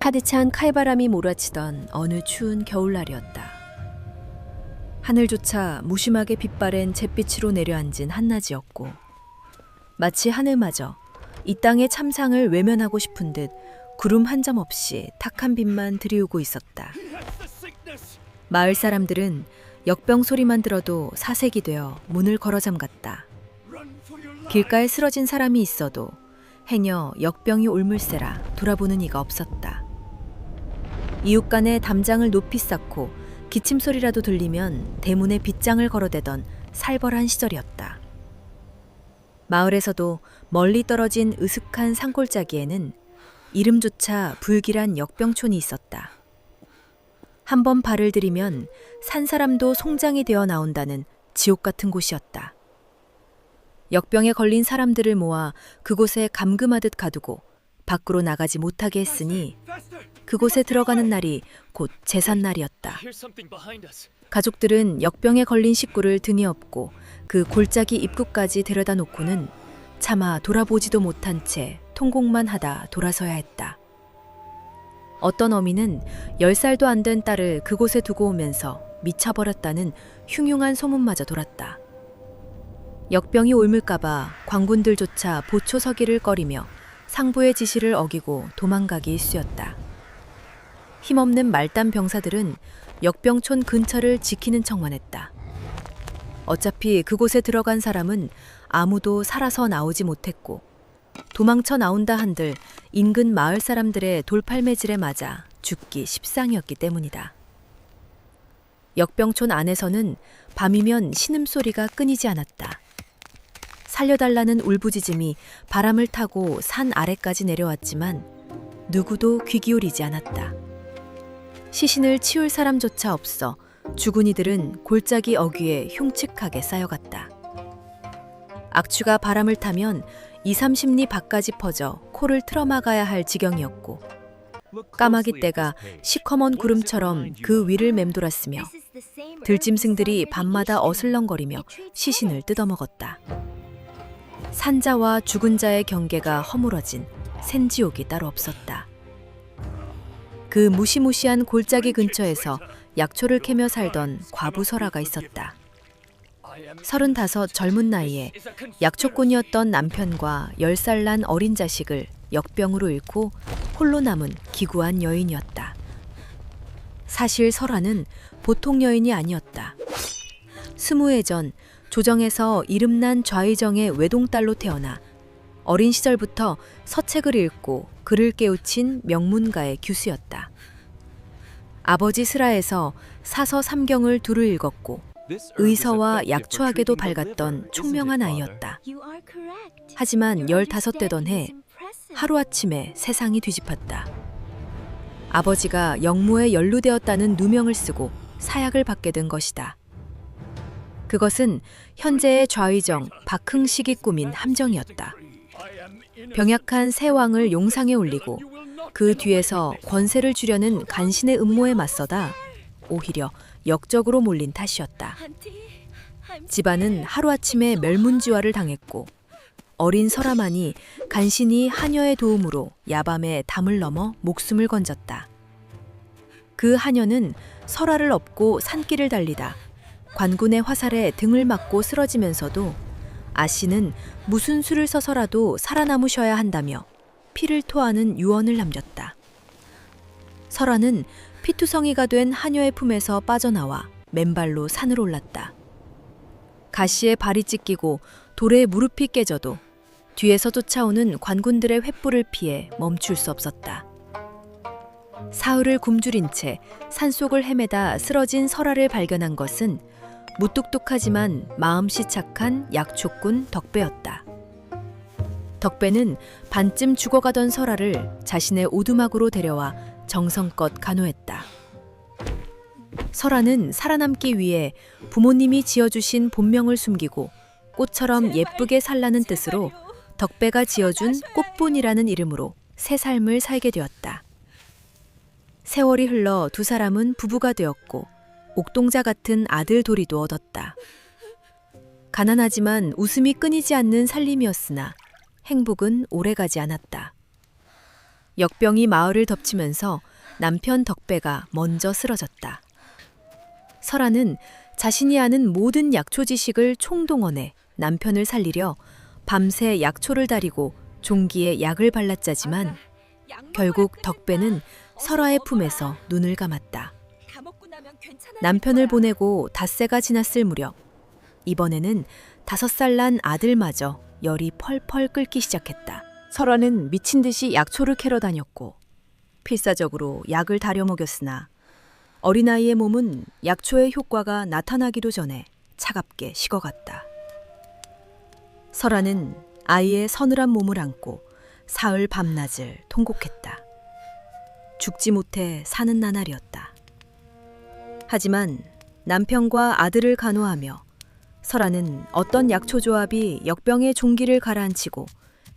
파디찬 칼바람이 몰아치던 어느 추운 겨울날이었다. 하늘조차 무심하게 빛바랜 잿빛으로 내려앉은 한낮이었고 마치 하늘마저 이 땅의 참상을 외면하고 싶은 듯 구름 한 점 없이 탁한 빛만 들이우고 있었다. 마을 사람들은 역병 소리만 들어도 사색이 되어 문을 걸어 잠갔다. 길가에 쓰러진 사람이 있어도 행여 역병이 올물세라 돌아보는 이가 없었다. 이웃 간에 담장을 높이 쌓고 기침소리라도 들리면 대문에 빗장을 걸어대던 살벌한 시절이었다. 마을에서도 멀리 떨어진 으슥한 산골짜기에는 이름조차 불길한 역병촌이 있었다. 한번 발을 들이면 산 사람도 송장이 되어 나온다는 지옥 같은 곳이었다. 역병에 걸린 사람들을 모아 그곳에 감금하듯 가두고 밖으로 나가지 못하게 했으니 그곳에 들어가는 날이 곧 제삿날이었다. 가족들은 역병에 걸린 식구를 등에 업고 그 골짜기 입구까지 데려다 놓고는 차마 돌아보지도 못한 채 통곡만 하다 돌아서야 했다. 어떤 어미는 10살도 안 된 딸을 그곳에 두고 오면서 미쳐버렸다는 흉흉한 소문마저 돌았다. 역병이 옮을까봐 광군들조차 보초서기를 꺼리며 상부의 지시를 어기고 도망가기 일쑤였다. 힘없는 말단 병사들은 역병촌 근처를 지키는 척만 했다. 어차피 그곳에 들어간 사람은 아무도 살아서 나오지 못했고 도망쳐 나온다 한들 인근 마을 사람들의 돌팔매질에 맞아 죽기 십상이었기 때문이다. 역병촌 안에서는 밤이면 신음소리가 끊이지 않았다. 살려달라는 울부짖음이 바람을 타고 산 아래까지 내려왔지만 누구도 귀 기울이지 않았다. 시신을 치울 사람조차 없어 죽은 이들은 골짜기 어귀에 흉측하게 쌓여갔다. 악취가 바람을 타면 2, 30리 밖까지 퍼져 코를 틀어막아야 할 지경이었고 까마귀 떼가 시커먼 구름처럼 그 위를 맴돌았으며 들짐승들이 밤마다 어슬렁거리며 시신을 뜯어먹었다. 산자와 죽은 자의 경계가 허물어진 생지옥이 따로 없었다. 그 무시무시한 골짜기 근처에서 약초를 캐며 살던 과부 설아가 있었다. 35 젊은 나이에 약초꾼이었던 남편과 10살 난 어린 자식을 역병으로 잃고 홀로 남은 기구한 여인이었다. 사실 설아는 보통 여인이 아니었다. 20해 전 조정에서 이름난 좌의정의 외동딸로 태어나 어린 시절부터 서책을 읽고 글을 깨우친 명문가의 규수였다. 아버지 슬하에서 사서 삼경을 두루 읽었고 의서와 약초학에도 밝았던 총명한 아이였다. 하지만 15되던 해 하루아침에 세상이 뒤집혔다. 아버지가 역모에 연루되었다는 누명을 쓰고 사약을 받게 된 것이다. 그것은 현재의 좌의정 박흥식이 꾸민 함정이었다. 병약한 새 왕을 용상에 올리고 그 뒤에서 권세를 주려는 간신의 음모에 맞서다 오히려 역적으로 몰린 탓이었다. 집안은 하루아침에 멸문지화를 당했고 어린 설아만이 간신히 하녀의 도움으로 야밤에 담을 넘어 목숨을 건졌다. 그 하녀는 설아를 업고 산길을 달리다 관군의 화살에 등을 맞고 쓰러지면서도 아씨는 무슨 수를 써서라도 살아남으셔야 한다며 피를 토하는 유언을 남겼다. 설아는 피투성이가 된 하녀의 품에서 빠져나와 맨발로 산을 올랐다. 가시에 발이 찢기고 돌에 무릎이 깨져도 뒤에서 쫓아오는 관군들의 횃불을 피해 멈출 수 없었다. 사흘을 굶주린 채 산속을 헤매다 쓰러진 설아를 발견한 것은 무뚝뚝하지만 마음씨 착한 약초꾼 덕배였다. 덕배는 반쯤 죽어가던 설아를 자신의 오두막으로 데려와 정성껏 간호했다. 설아는 살아남기 위해 부모님이 지어주신 본명을 숨기고 꽃처럼 예쁘게 살라는 뜻으로 덕배가 지어준 꽃분이라는 이름으로 새 삶을 살게 되었다. 세월이 흘러 두 사람은 부부가 되었고 옥동자 같은 아들 도리도 얻었다. 가난하지만 웃음이 끊이지 않는 살림이었으나 행복은 오래가지 않았다. 역병이 마을을 덮치면서 남편 덕배가 먼저 쓰러졌다. 설아는 자신이 아는 모든 약초 지식을 총동원해 남편을 살리려 밤새 약초를 다리고 종기에 약을 발라짜지만 결국 덕배는 설아의 품에서 눈을 감았다. 남편을 보내고 닷새가 지났을 무렵 이번에는 5살 난 아들마저 열이 펄펄 끓기 시작했다. 설아는 미친 듯이 약초를 캐러 다녔고 필사적으로 약을 다려 먹였으나 어린아이의 몸은 약초의 효과가 나타나기도 전에 차갑게 식어갔다. 설아는 아이의 서늘한 몸을 안고 사흘 밤낮을 통곡했다. 죽지 못해 사는 나날이었다. 하지만 남편과 아들을 간호하며 설아는 어떤 약초 조합이 역병의 종기를 가라앉히고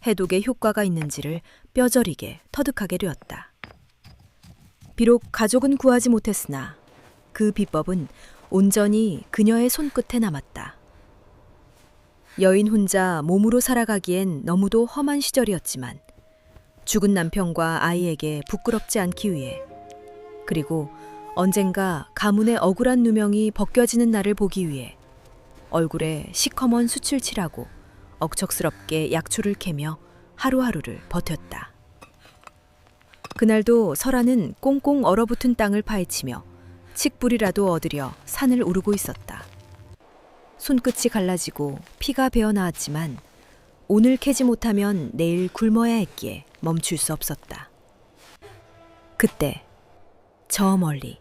해독에 효과가 있는지를 뼈저리게 터득하게 되었다. 비록 가족은 구하지 못했으나 그 비법은 온전히 그녀의 손끝에 남았다. 여인 혼자 몸으로 살아가기엔 너무도 험한 시절이었지만 죽은 남편과 아이에게 부끄럽지 않기 위해 그리고 언젠가 가문의 억울한 누명이 벗겨지는 날을 보기 위해 얼굴에 시커먼 숯을 칠하고 억척스럽게 약초를 캐며 하루하루를 버텼다. 그날도 설아는 꽁꽁 얼어붙은 땅을 파헤치며 칡뿌리라도 얻으려 산을 오르고 있었다. 손끝이 갈라지고 피가 배어나왔지만 오늘 캐지 못하면 내일 굶어야 했기에 멈출 수 없었다. 그때 저 멀리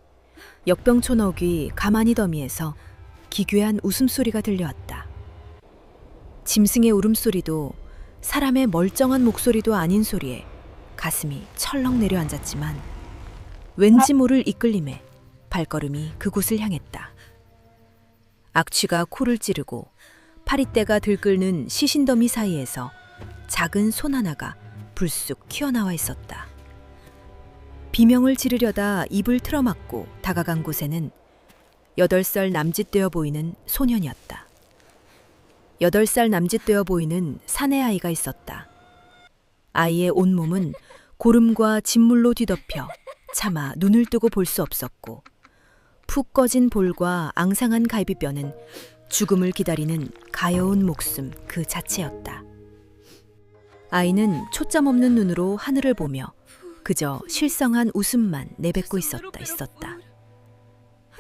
역병촌 어귀 가만히 더미에서 기괴한 웃음소리가 들려왔다. 짐승의 울음소리도 사람의 멀쩡한 목소리도 아닌 소리에 가슴이 철렁 내려앉았지만 왠지 모를 이끌림에 발걸음이 그곳을 향했다. 악취가 코를 찌르고 파리떼가 들끓는 시신더미 사이에서 작은 손 하나가 불쑥 튀어나와 있었다. 비명을 지르려다 입을 틀어막고 다가간 곳에는 8살 남짓되어 보이는 소년이었다. 8살 남짓되어 보이는 사내 아이가 있었다. 아이의 온몸은 고름과 진물로 뒤덮여 차마 눈을 뜨고 볼 수 없었고 푹 꺼진 볼과 앙상한 갈비뼈는 죽음을 기다리는 가여운 목숨 그 자체였다. 아이는 초점 없는 눈으로 하늘을 보며 그저 실성한 웃음만 내뱉고 있었다.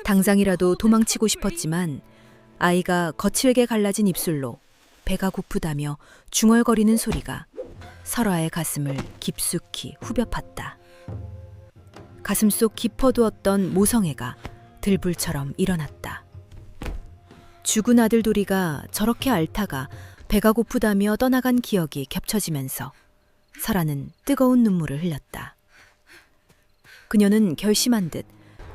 당장이라도 도망치고 싶었지만 아이가 거칠게 갈라진 입술로 배가 고프다며 중얼거리는 소리가 설아의 가슴을 깊숙이 후벼 팠다. 가슴속 깊어두었던 모성애가 들불처럼 일어났다. 죽은 아들 도리가 저렇게 앓다가 배가 고프다며 떠나간 기억이 겹쳐지면서 설아는 뜨거운 눈물을 흘렸다. 그녀는 결심한 듯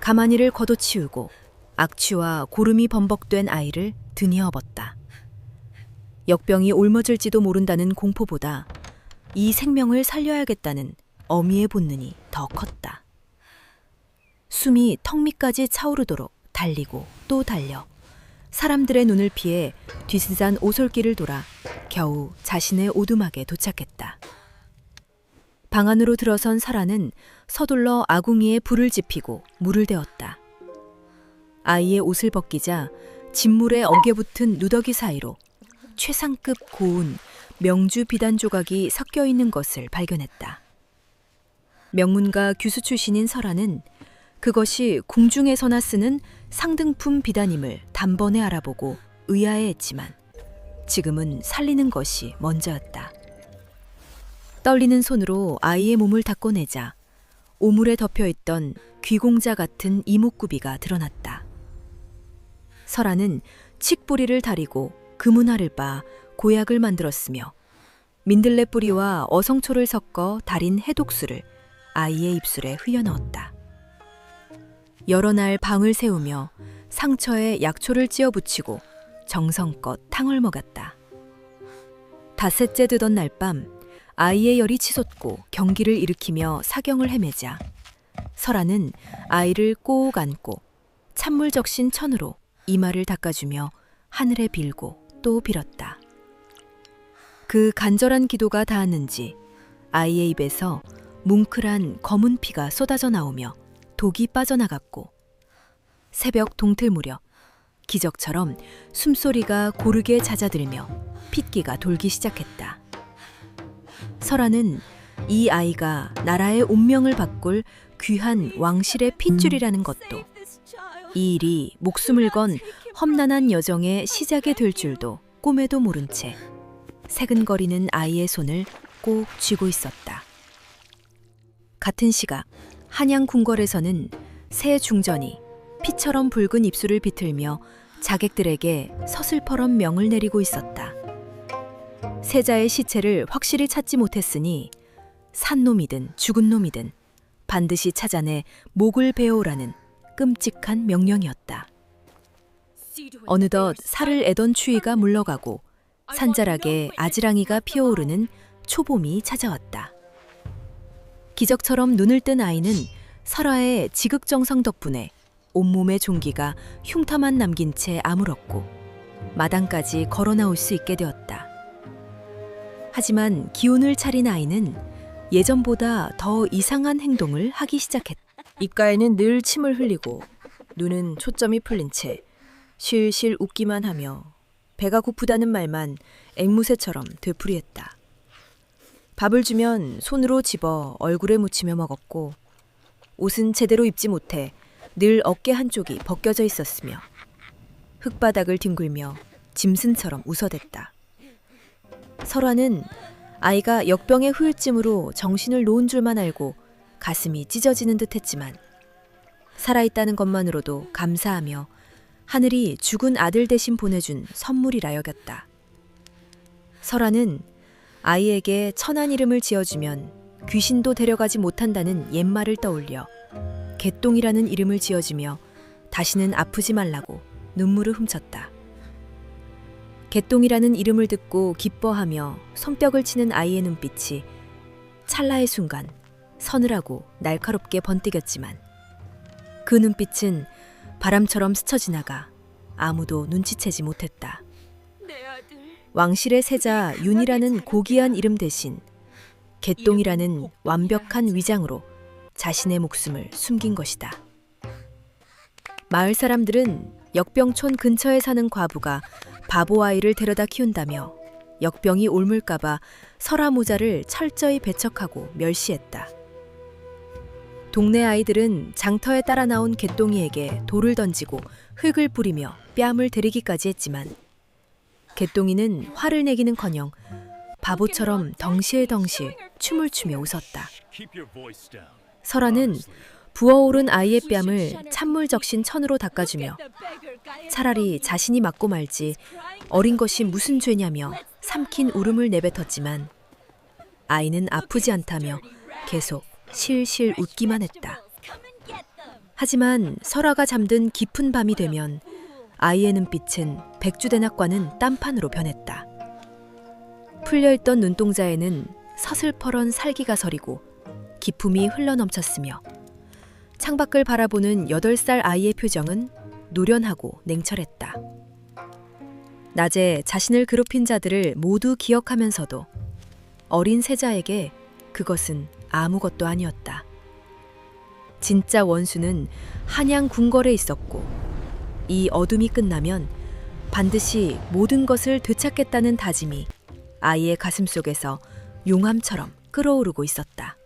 가만히를 걷어치우고 악취와 고름이 범벅된 아이를 등에 업었다. 역병이 옮아질지도 모른다는 공포보다 이 생명을 살려야겠다는 어미의 본능이 더 컸다. 숨이 턱 밑까지 차오르도록 달리고 또 달려 사람들의 눈을 피해 뒤스잔 오솔길을 돌아 겨우 자신의 오두막에 도착했다. 방 안으로 들어선 설아는 서둘러 아궁이에 불을 지피고 물을 데웠다. 아이의 옷을 벗기자 진물에 엉겨 붙은 누더기 사이로 최상급 고운 명주 비단 조각이 섞여 있는 것을 발견했다. 명문가 규수 출신인 설아는 그것이 궁중에서나 쓰는 상등품 비단임을 단번에 알아보고 의아해했지만 지금은 살리는 것이 먼저였다. 떨리는 손으로 아이의 몸을 닦고내자 오물에 덮여있던 귀공자 같은 이목구비가 드러났다. 설아는 칡뿌리를 다리고 금은알을 빻아 고약을 만들었으며 민들레 뿌리와 어성초를 섞어 달인 해독수를 아이의 입술에 흘려넣었다. 여러 날 방을 세우며 상처에 약초를 찧어 붙이고 정성껏 탕을 먹였다. 닷새째 되던 날밤 아이의 열이 치솟고 경기를 일으키며 사경을 헤매자 설아는 아이를 꼭 안고 찬물 적신 천으로 이마를 닦아주며 하늘에 빌고 또 빌었다. 그 간절한 기도가 닿았는지 아이의 입에서 뭉클한 검은 피가 쏟아져 나오며 독이 빠져나갔고 새벽 동틀 무렵 기적처럼 숨소리가 고르게 잦아들며 핏기가 돌기 시작했다. 설아는 이 아이가 나라의 운명을 바꿀 귀한 왕실의 핏줄이라는 것도, 이 일이 목숨을 건 험난한 여정의 시작이 될 줄도 꿈에도 모른 채 새근거리는 아이의 손을 꼭 쥐고 있었다. 같은 시각 한양 궁궐에서는 새 중전이 피처럼 붉은 입술을 비틀며 자객들에게 서슬퍼런 명을 내리고 있었다. 세자의 시체를 확실히 찾지 못했으니 산 놈이든 죽은 놈이든 반드시 찾아내 목을 베어오라는 끔찍한 명령이었다. 어느덧 살을 애던 추위가 물러가고 산자락에 아지랑이가 피어오르는 초봄이 찾아왔다. 기적처럼 눈을 뜬 아이는 설아의 지극정성 덕분에 온몸의 종기가 흉터만 남긴 채 아물었고 마당까지 걸어 나올 수 있게 되었다. 하지만 기운을 차린 아이는 예전보다 더 이상한 행동을 하기 시작했다. 입가에는 늘 침을 흘리고 눈은 초점이 풀린 채 실실 웃기만 하며 배가 고프다는 말만 앵무새처럼 되풀이했다. 밥을 주면 손으로 집어 얼굴에 묻히며 먹었고 옷은 제대로 입지 못해 늘 어깨 한쪽이 벗겨져 있었으며 흙바닥을 뒹굴며 짐승처럼 웃어댔다. 설아는 아이가 역병의 후유증으로 정신을 놓은 줄만 알고 가슴이 찢어지는 듯했지만 살아있다는 것만으로도 감사하며 하늘이 죽은 아들 대신 보내준 선물이라 여겼다. 설아는 아이에게 천한 이름을 지어주면 귀신도 데려가지 못한다는 옛말을 떠올려 개똥이라는 이름을 지어주며 다시는 아프지 말라고 눈물을 훔쳤다. 개똥이라는 이름을 듣고 기뻐하며 손뼉을 치는 아이의 눈빛이 찰나의 순간 서늘하고 날카롭게 번뜩였지만 그 눈빛은 바람처럼 스쳐 지나가 아무도 눈치채지 못했다. 왕실의 세자 윤이라는 고귀한 이름 대신 개똥이라는 완벽한 위장으로 자신의 목숨을 숨긴 것이다. 마을 사람들은 역병촌 근처에 사는 과부가 바보 아이를 데려다 키운다며 역병이 옮을까봐 설아 모자를 철저히 배척하고 멸시했다. 동네 아이들은 장터에 따라 나온 개똥이에게 돌을 던지고 흙을 뿌리며 뺨을 때리기까지 했지만 개똥이는 화를 내기는커녕 바보처럼 덩실덩실 춤을 추며 웃었다. 설아는 부어오른 아이의 뺨을 찬물 적신 천으로 닦아주며 차라리 자신이 맞고 말지 어린 것이 무슨 죄냐며 삼킨 울음을 내뱉었지만 아이는 아프지 않다며 계속 실실 웃기만 했다. 하지만 설아가 잠든 깊은 밤이 되면 아이의 눈빛은 백주대낮과는 딴판으로 변했다. 풀려있던 눈동자에는 서슬퍼런 살기가 서리고 기품이 흘러넘쳤으며 창밖을 바라보는 8살 아이의 표정은 노련하고 냉철했다. 낮에 자신을 괴롭힌 자들을 모두 기억하면서도 어린 세자에게 그것은 아무것도 아니었다. 진짜 원수는 한양 궁궐에 있었고 이 어둠이 끝나면 반드시 모든 것을 되찾겠다는 다짐이 아이의 가슴속에서 용암처럼 끓어오르고 있었다.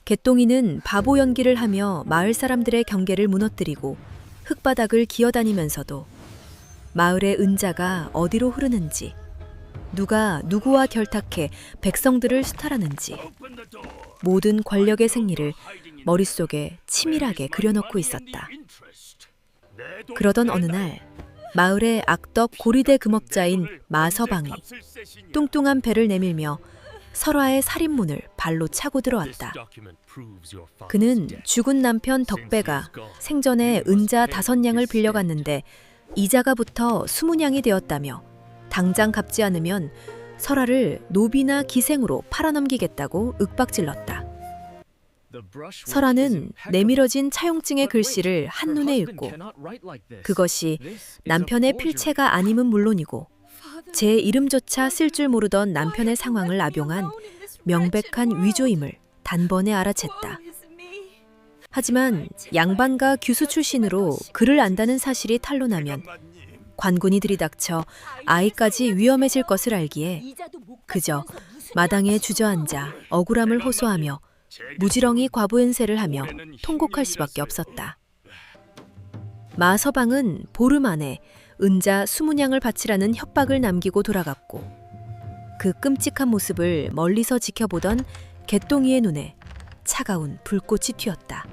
개똥이는 바보 연기를 하며 마을 사람들의 경계를 무너뜨리고 흙바닥을 기어다니면서도 마을의 은자가 어디로 흐르는지, 누가 누구와 결탁해 백성들을 수탈하는지 모든 권력의 생리를 머릿속에 치밀하게 그려놓고 있었다. 그러던 어느 날 마을의 악덕 고리대 금업자인 마서방이 뚱뚱한 배를 내밀며 설화의 살인문을 발로 차고 들어왔다. 그는 죽은 남편 덕배가 생전에 은자 5냥을 빌려갔는데 이자가 붙어 20냥이 되었다며 당장 갚지 않으면 설화를 노비나 기생으로 팔아넘기겠다고 윽박질렀다. 설화는 내밀어진 차용증의 글씨를 한눈에 읽고 그것이 남편의 필체가 아님은 물론이고 제 이름조차 쓸 줄 모르던 남편의 상황을 악용한 명백한 위조임을 단번에 알아챘다. 하지만 양반가 규수 출신으로 글을 안다는 사실이 탄로나면 관군이 들이닥쳐 아이까지 위험해질 것을 알기에 그저 마당에 주저앉아 억울함을 호소하며 무지렁이 과부연세를 하며 통곡할 수밖에 없었다. 마서방은 보름 안에 은자 20냥을 바치라는 협박을 남기고 돌아갔고 그 끔찍한 모습을 멀리서 지켜보던 개똥이의 눈에 차가운 불꽃이 튀었다.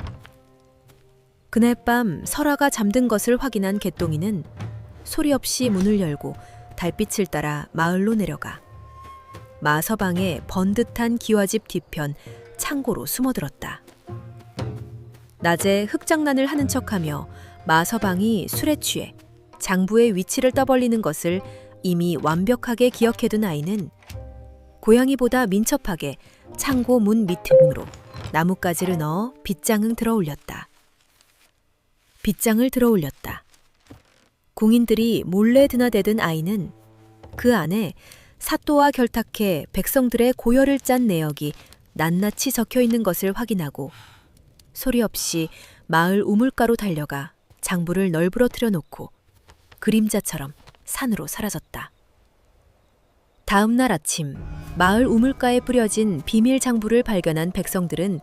그날 밤 설아가 잠든 것을 확인한 개똥이는 소리 없이 문을 열고 달빛을 따라 마을로 내려가 마서방의 번듯한 기와집 뒤편 창고로 숨어들었다. 낮에 흙장난을 하는 척하며 마서방이 술에 취해 장부의 위치를 떠벌리는 것을 이미 완벽하게 기억해둔 아이는 고양이보다 민첩하게 창고 문 밑으로 나뭇가지를 넣어 빗장을 들어올렸다. 빗장을 들어올렸다. 공인들이 몰래 드나대던 아이는 그 안에 사또와 결탁해 백성들의 고열을 짠 내역이 낱낱이 적혀 있는 것을 확인하고 소리 없이 마을 우물가로 달려가 장부를 널브러뜨려 놓고 그림자처럼 산으로 사라졌다. 다음 날 아침 마을 우물가에 뿌려진 비밀 장부를 발견한 백성들은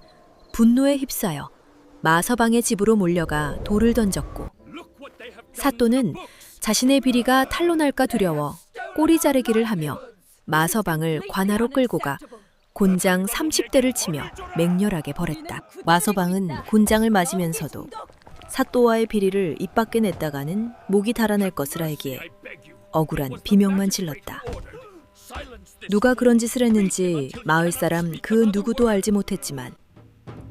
분노에 휩싸여 마서방의 집으로 몰려가 돌을 던졌고 사또는 자신의 비리가 탄로날까 두려워 꼬리 자르기를 하며 마서방을 관하로 끌고 가 곤장 30대를 치며 맹렬하게 벌했다. 마서방은 곤장을 맞으면서도 사또와의 비리를 입 밖에 냈다가는 목이 달아날 것을 알기에 억울한 비명만 질렀다. 누가 그런 짓을 했는지 마을 사람 그 누구도 알지 못했지만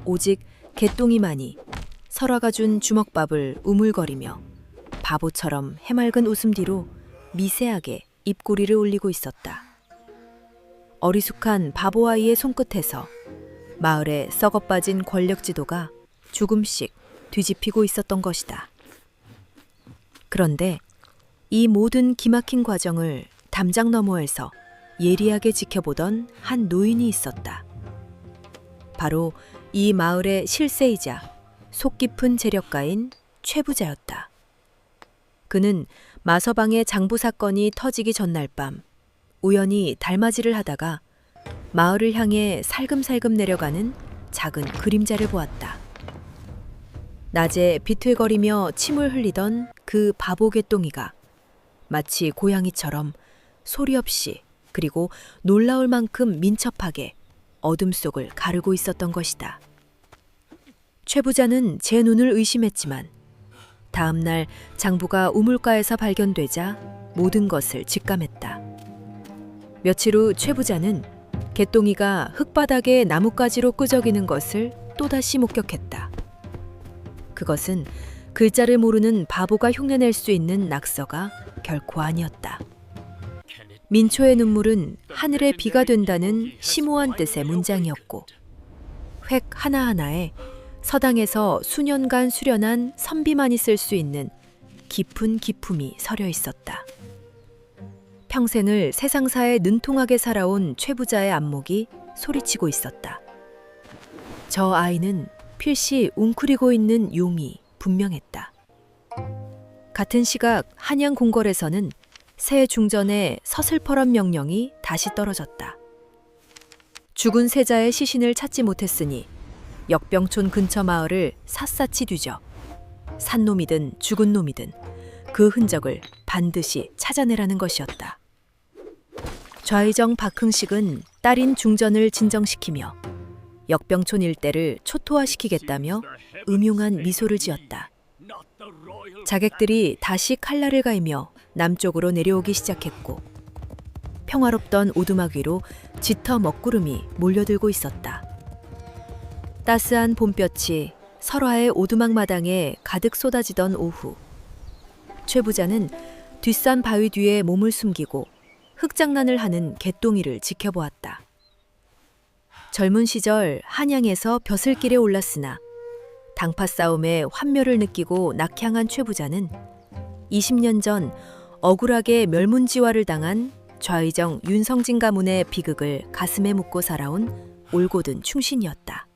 오직 개똥이만이 설아가 준 주먹밥을 우물거리며 바보처럼 해맑은 웃음 뒤로 미세하게 입꼬리를 올리고 있었다. 어리숙한 바보 아이의 손끝에서 마을의 썩어빠진 권력 지도가 조금씩 뒤집히고 있었던 것이다. 그런데 이 모든 기막힌 과정을 담장 너머에서 예리하게 지켜보던 한 노인이 있었다. 바로 이 마을의 실세이자 속 깊은 재력가인 최부자였다. 그는 마서방의 장부 사건이 터지기 전날 밤 우연히 달맞이를 하다가 마을을 향해 살금살금 내려가는 작은 그림자를 보았다. 낮에 비틀거리며 침을 흘리던 그 바보 개똥이가 마치 고양이처럼 소리 없이 그리고 놀라울 만큼 민첩하게 어둠 속을 가르고 있었던 것이다. 최 부자는 제 눈을 의심했지만 다음 날 장부가 우물가에서 발견되자 모든 것을 직감했다. 며칠 후 최 부자는 개똥이가 흙바닥에 나뭇가지로 끄적이는 것을 또다시 목격했다. 그것은 글자를 모르는 바보가 흉내낼 수 있는 낙서가 결코 아니었다. 민초의 눈물은 하늘의 비가 된다는 심오한 뜻의 문장이었고 획 하나하나에 서당에서 수년간 수련한 선비만이 쓸 수 있는 깊은 기품이 서려 있었다. 평생을 세상사에 능통하게 살아온 최 부자의 안목이 소리치고 있었다. 저 아이는 필시 웅크리고 있는 용이 분명했다. 같은 시각 한양 궁궐에서는 새해 중전에 서슬퍼런 명령이 다시 떨어졌다. 죽은 세자의 시신을 찾지 못했으니 역병촌 근처 마을을 샅샅이 뒤져 산 놈이든 죽은 놈이든 그 흔적을 반드시 찾아내라는 것이었다. 좌의정 박흥식은 딸인 중전을 진정시키며 역병촌 일대를 초토화시키겠다며 음흉한 미소를 지었다. 자객들이 다시 칼날을 갈며 남쪽으로 내려오기 시작했고 평화롭던 오두막 위로 짙어 먹구름이 몰려들고 있었다. 따스한 봄볕이 설화의 오두막 마당에 가득 쏟아지던 오후 최 부자는 뒷산 바위 뒤에 몸을 숨기고 흙장난을 하는 개똥이를 지켜보았다. 젊은 시절 한양에서 벼슬길에 올랐으나 당파 싸움에 환멸을 느끼고 낙향한 최 부자는 20년 전 억울하게 멸문지화를 당한 좌의정 윤성진 가문의 비극을 가슴에 묻고 살아온 올곧은 충신이었다.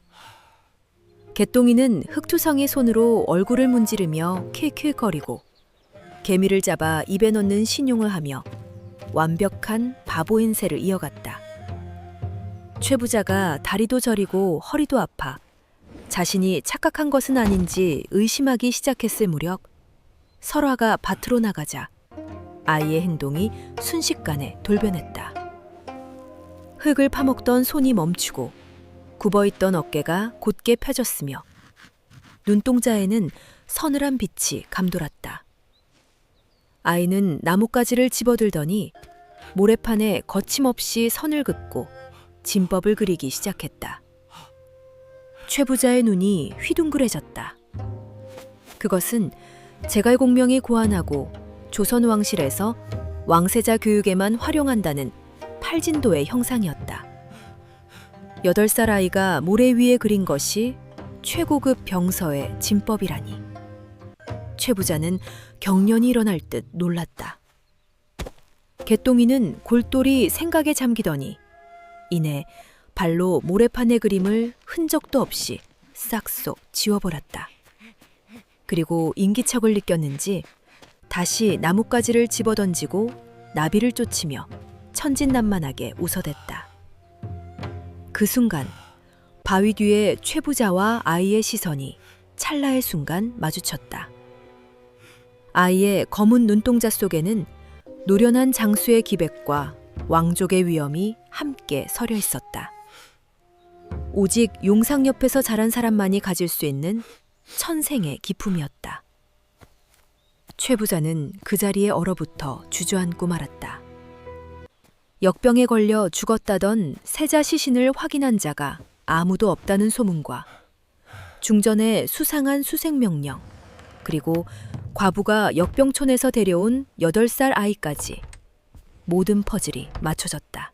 개똥이는 흑투성의 손으로 얼굴을 문지르며 킬킬거리고 개미를 잡아 입에 넣는 신용을 하며 완벽한 바보인 새를 이어갔다. 최 부자가 다리도 저리고 허리도 아파 자신이 착각한 것은 아닌지 의심하기 시작했을 무렵 설화가 밭으로 나가자 아이의 행동이 순식간에 돌변했다. 흙을 파먹던 손이 멈추고 굽어있던 어깨가 곧게 펴졌으며 눈동자에는 서늘한 빛이 감돌았다. 아이는 나뭇가지를 집어들더니 모래판에 거침없이 선을 긋고 진법을 그리기 시작했다. 최 부자의 눈이 휘둥그레졌다. 그것은 제갈공명이 고안하고 조선 왕실에서 왕세자 교육에만 활용한다는 팔진도의 형상이었다. 8살 아이가 모래 위에 그린 것이 최고급 병서의 진법이라니. 최 부자는 경련이 일어날 듯 놀랐다. 개똥이는 골똘히 생각에 잠기더니 이내 발로 모래판의 그림을 흔적도 없이 싹쏙 지워버렸다. 그리고 인기척을 느꼈는지 다시 나뭇가지를 집어던지고 나비를 쫓으며 천진난만하게 웃어댔다. 그 순간 바위 뒤에 최 부자와 아이의 시선이 찰나의 순간 마주쳤다. 아이의 검은 눈동자 속에는 노련한 장수의 기백과 왕족의 위엄이 함께 서려 있었다. 오직 용상 옆에서 자란 사람만이 가질 수 있는 천생의 기품이었다. 최 부자는 그 자리에 얼어붙어 주저앉고 말았다. 역병에 걸려 죽었다던 세자 시신을 확인한 자가 아무도 없다는 소문과 중전의 수상한 수색명령, 그리고 과부가 역병촌에서 데려온 8살 아이까지 모든 퍼즐이 맞춰졌다.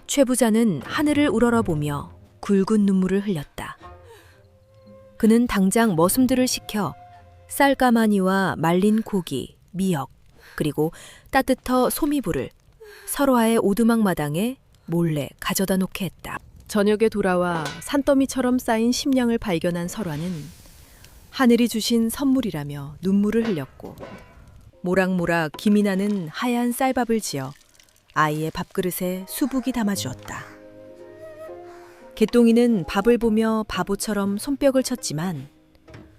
최 부자는 하늘을 우러러보며 굵은 눈물을 흘렸다. 그는 당장 머슴들을 시켜 쌀가마니와 말린 고기, 미역, 그리고 따뜻한 소미불을 설화의 오두막 마당에 몰래 가져다 놓게 했다. 저녁에 돌아와 산더미처럼 쌓인 식량을 발견한 설화는 하늘이 주신 선물이라며 눈물을 흘렸고 모락모락 김이 나는 하얀 쌀밥을 지어 아이의 밥그릇에 수북이 담아주었다. 개똥이는 밥을 보며 바보처럼 손뼉을 쳤지만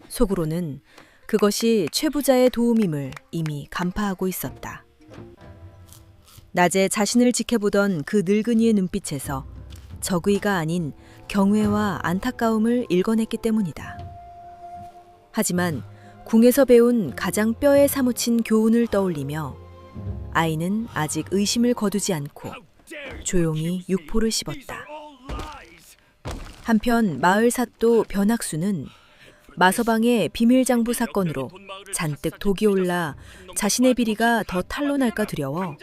속으로는 그것이 최 부자의 도움임을 이미 간파하고 있었다. 낮에 자신을 지켜보던 그 늙은이의 눈빛에서 적의가 아닌 경외와 안타까움을 읽어냈기 때문이다. 하지만 궁에서 배운 가장 뼈에 사무친 교훈을 떠올리며 아이는 아직 의심을 거두지 않고 조용히 육포를 씹었다. 한편 마을 사또 변학수는 마서방의 비밀장부 사건으로 잔뜩 독이 올라 자신의 비리가 더 탄로 날까 두려워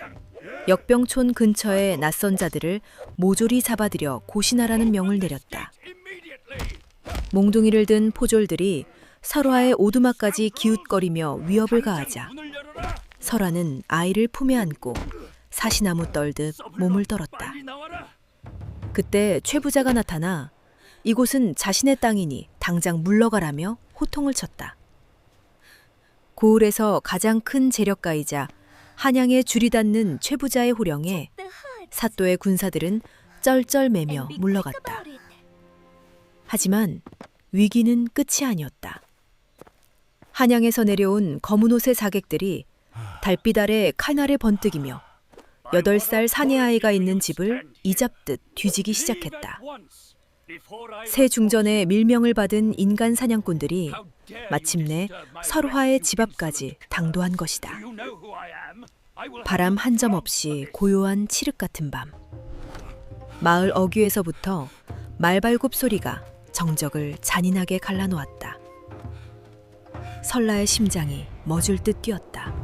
역병촌 근처의 낯선 자들을 모조리 잡아들여 고신하라는 명을 내렸다. 몽둥이를 든 포졸들이 설화의 오두막까지 기웃거리며 위협을 가하자 설화는 아이를 품에 안고 사시나무 떨듯 몸을 떨었다. 그때 최 부자가 나타나 이곳은 자신의 땅이니 당장 물러가라며 호통을 쳤다. 고을에서 가장 큰 재력가이자 한양에 줄이 닿는 최 부자의 호령에 사또의 군사들은 쩔쩔매며 물러갔다. 하지만 위기는 끝이 아니었다. 한양에서 내려온 검은 옷의 사객들이 달빛 아래 칼날을 번뜩이며 8살 사내 아이가 있는 집을 이잡듯 뒤지기 시작했다. 새 중전의 밀명을 받은 인간 사냥꾼들이 마침내 설화의 집 앞까지 당도한 것이다. 바람 한 점 없이 고요한 칠흑 같은 밤. 마을 어귀에서부터 말발굽 소리가 정적을 잔인하게 갈라놓았다. 설라의 심장이 멎을 듯 뛰었다.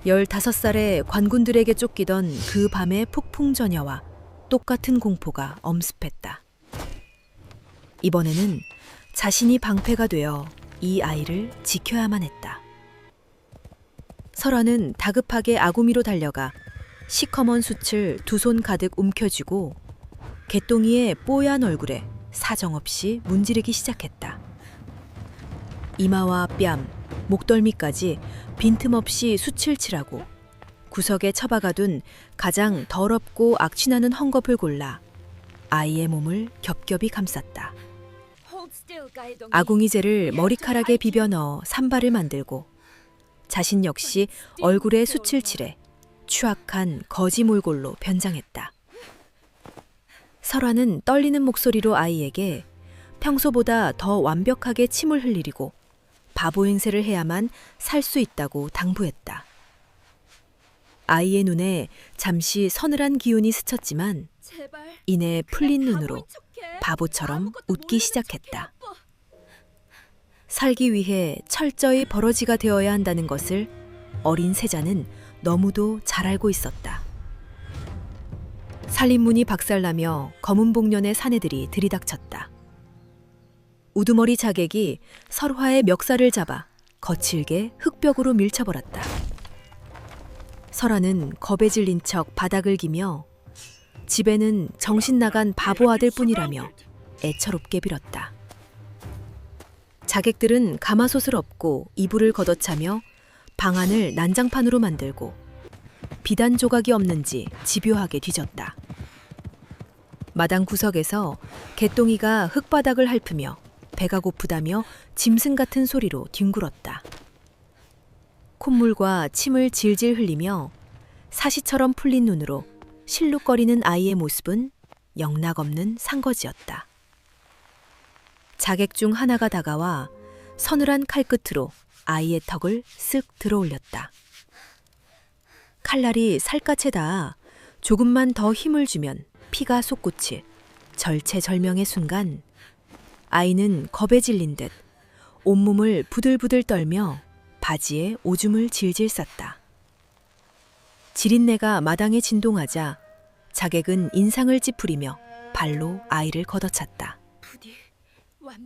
15살의 관군들에게 쫓기던 그 밤의 폭풍전야와 똑같은 공포가 엄습했다. 이번에는 자신이 방패가 되어 이 아이를 지켜야만 했다. 설화는 다급하게 아구미로 달려가 시커먼 숯을 두 손 가득 움켜쥐고 개똥이의 뽀얀 얼굴에 사정없이 문지르기 시작했다. 이마와 뺨, 목덜미까지 빈틈없이 수칠칠하고 구석에 처박아둔 가장 더럽고 악취나는 헝겊을 골라 아이의 몸을 겹겹이 감쌌다. 아궁이젤을 머리카락에 비벼 넣어 산발을 만들고 자신 역시 얼굴에 수칠칠해 추악한 거지 몰골로 변장했다. 설화는 떨리는 목소리로 아이에게 평소보다 더 완벽하게 침을 흘리고 바보 행세를 해야만 살 수 있다고 당부했다. 아이의 눈에 잠시 서늘한 기운이 스쳤지만 이내 풀린 눈으로 바보처럼 웃기 시작했다. 살기 위해 철저히 버러지가 되어야 한다는 것을 어린 세자는 너무도 잘 알고 있었다. 살림문이 박살나며 검은 복면의 사내들이 들이닥쳤다. 우두머리 자객이 설화의 멱살을 잡아 거칠게 흙벽으로 밀쳐버렸다. 설화는 겁에 질린 척 바닥을 기며 집에는 정신 나간 바보 아들 뿐이라며 애처롭게 빌었다. 자객들은 가마솥을 엎고 이불을 걷어차며 방안을 난장판으로 만들고 비단 조각이 없는지 집요하게 뒤졌다. 마당 구석에서 개똥이가 흙바닥을 핥으며 배가 고프다며 짐승 같은 소리로 뒹굴었다. 콧물과 침을 질질 흘리며 사시처럼 풀린 눈으로 실룩거리는 아이의 모습은 영락없는 상거지였다. 자객 중 하나가 다가와 서늘한 칼끝으로 아이의 턱을 쓱 들어올렸다. 칼날이 살갗에 닿아 조금만 더 힘을 주면 피가 솟구칠 절체절명의 순간 아이는 겁에 질린 듯 온몸을 부들부들 떨며 바지에 오줌을 질질 쌌다. 지린내가 마당에 진동하자 자객은 인상을 찌푸리며 발로 아이를 걷어찼다.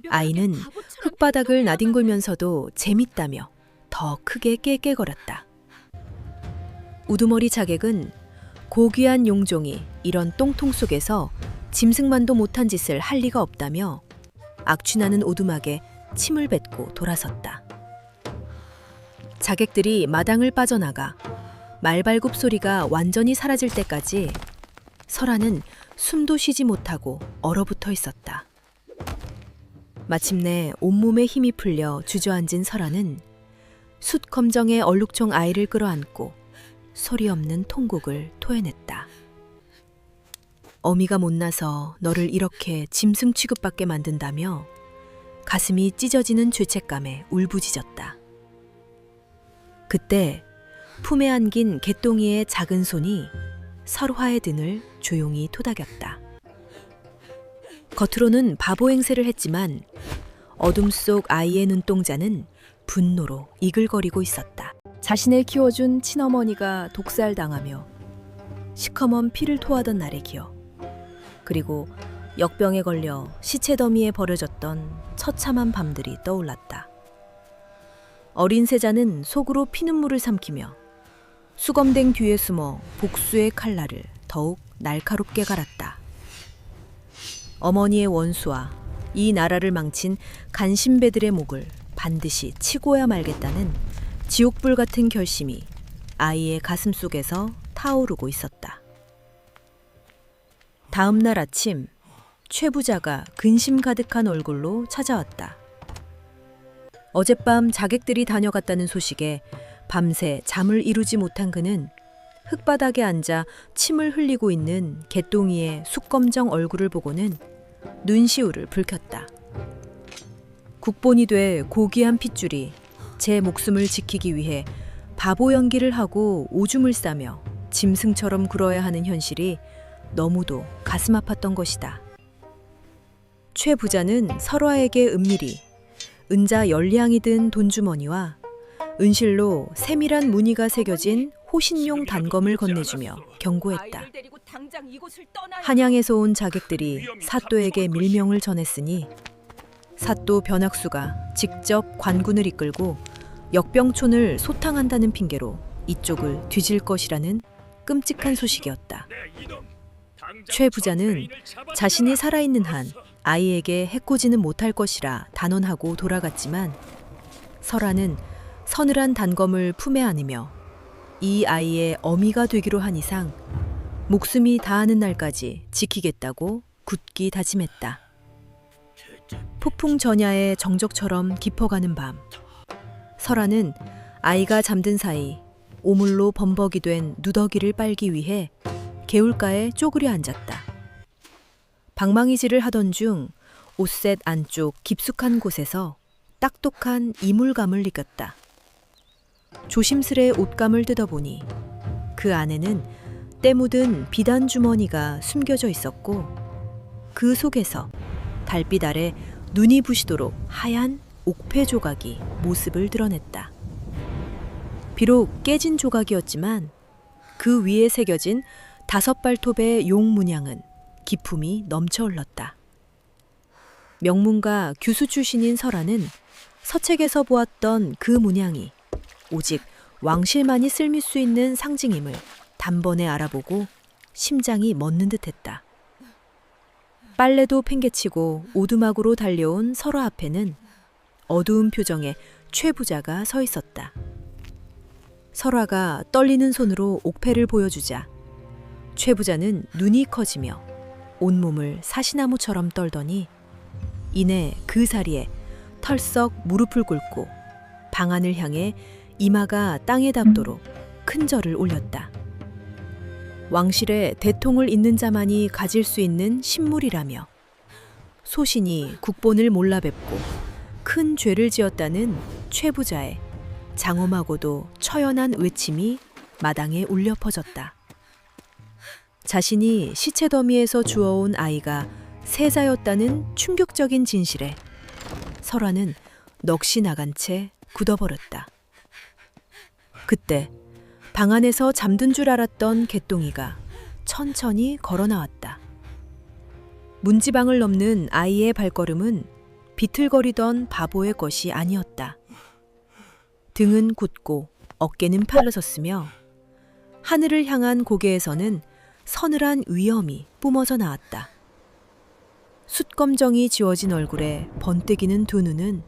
아이는 흙바닥을 나뒹굴면서도 재밌다며 더 크게 깨깨거렸다. 우두머리 자객은 고귀한 용종이 이런 똥통 속에서 짐승만도 못한 짓을 할 리가 없다며 악취나는 오두막에 침을 뱉고 돌아섰다. 자객들이 마당을 빠져나가 말발굽 소리가 완전히 사라질 때까지 설화는 숨도 쉬지 못하고 얼어붙어 있었다. 마침내 온몸에 힘이 풀려 주저앉은 설화는 숫 검정의 얼룩총 아이를 끌어안고 소리 없는 통곡을 토해냈다. 어미가 못나서 너를 이렇게 짐승 취급받게 만든다며 가슴이 찢어지는 죄책감에 울부짖었다. 그때 품에 안긴 개똥이의 작은 손이 설화의 등을 조용히 토닥였다. 겉으로는 바보 행세를 했지만 어둠 속 아이의 눈동자는 분노로 이글거리고 있었다. 자신을 키워준 친어머니가 독살당하며 시커먼 피를 토하던 날의 기억, 그리고 역병에 걸려 시체 더미에 버려졌던 처참한 밤들이 떠올랐다. 어린 세자는 속으로 피눈물을 삼키며 수검댕 뒤에 숨어 복수의 칼날을 더욱 날카롭게 갈았다. 어머니의 원수와 이 나라를 망친 간신배들의 목을 반드시 치고야 말겠다는 지옥불 같은 결심이 아이의 가슴 속에서 타오르고 있었다. 다음 날 아침, 최 부자가 근심 가득한 얼굴로 찾아왔다. 어젯밤 자객들이 다녀갔다는 소식에 밤새 잠을 이루지 못한 그는 흙바닥에 앉아 침을 흘리고 있는 개똥이의 숫검정 얼굴을 보고는 눈시울을 붉혔다. 국본이 돼 고귀한 핏줄이 제 목숨을 지키기 위해 바보 연기를 하고 오줌을 싸며 짐승처럼 굴어야 하는 현실이 너무도 가슴 아팠던 것이다. 최 부자는 설화에게 은밀히 은자 열량이 든 돈주머니와 은실로 세밀한 무늬가 새겨진 호신용 단검을 건네주며 경고했다. 한양에서 온 자객들이 사또에게 밀명을 전했으니 사또 변학수가 직접 관군을 이끌고 역병촌을 소탕한다는 핑계로 이쪽을 뒤질 것이라는 끔찍한 소식이었다. 최 부자는 자신이 살아있는 한 아이에게 해코지는 못할 것이라 단언하고 돌아갔지만 설아는 서늘한 단검을 품에 안으며 이 아이의 어미가 되기로 한 이상 목숨이 다하는 날까지 지키겠다고 굳게 다짐했다. 폭풍 전야의 정적처럼 깊어가는 밤, 설아는 아이가 잠든 사이 오물로 범벅이 된 누더기를 빨기 위해 개울가에 쪼그려 앉았다. 방망이질을 하던 중 옷셋 안쪽 깊숙한 곳에서 딱똑한 이물감을 느꼈다. 조심스레 옷감을 뜯어보니 그 안에는 때 묻은 비단 주머니가 숨겨져 있었고 그 속에서 달빛 아래 눈이 부시도록 하얀 옥패 조각이 모습을 드러냈다. 비록 깨진 조각이었지만 그 위에 새겨진 5발톱의 용 문양은 기품이 넘쳐 흘렀다. 명문가 규수 출신인 설아는 서책에서 보았던 그 문양이 오직 왕실만이 쓸밀 수 있는 상징임을 단번에 알아보고 심장이 멎는 듯했다. 빨래도 팽개치고 오두막으로 달려온 설아 앞에는 어두운 표정의 최 부자가 서 있었다. 설아가 떨리는 손으로 옥패를 보여주자 최 부자는 눈이 커지며 온몸을 사시나무처럼 떨더니 이내 그 자리에 털썩 무릎을 꿇고 방안을 향해 이마가 땅에 닿도록 큰 절을 올렸다. 왕실에 대통을 잇는 자만이 가질 수 있는 신물이라며 소신이 국본을 몰라뵙고 큰 죄를 지었다는 최 부자의 장엄하고도 처연한 외침이 마당에 울려 퍼졌다. 자신이 시체 더미에서 주워온 아이가 세자였다는 충격적인 진실에 설아는 넋이 나간 채 굳어버렸다. 그때 방 안에서 잠든 줄 알았던 개똥이가 천천히 걸어 나왔다. 문지방을 넘는 아이의 발걸음은 비틀거리던 바보의 것이 아니었다. 등은 굳고 어깨는 팔러섰으며 하늘을 향한 고개에서는 서늘한 위엄이 뿜어져 나왔다. 숯검정이 지워진 얼굴에 번뜩이는 두 눈은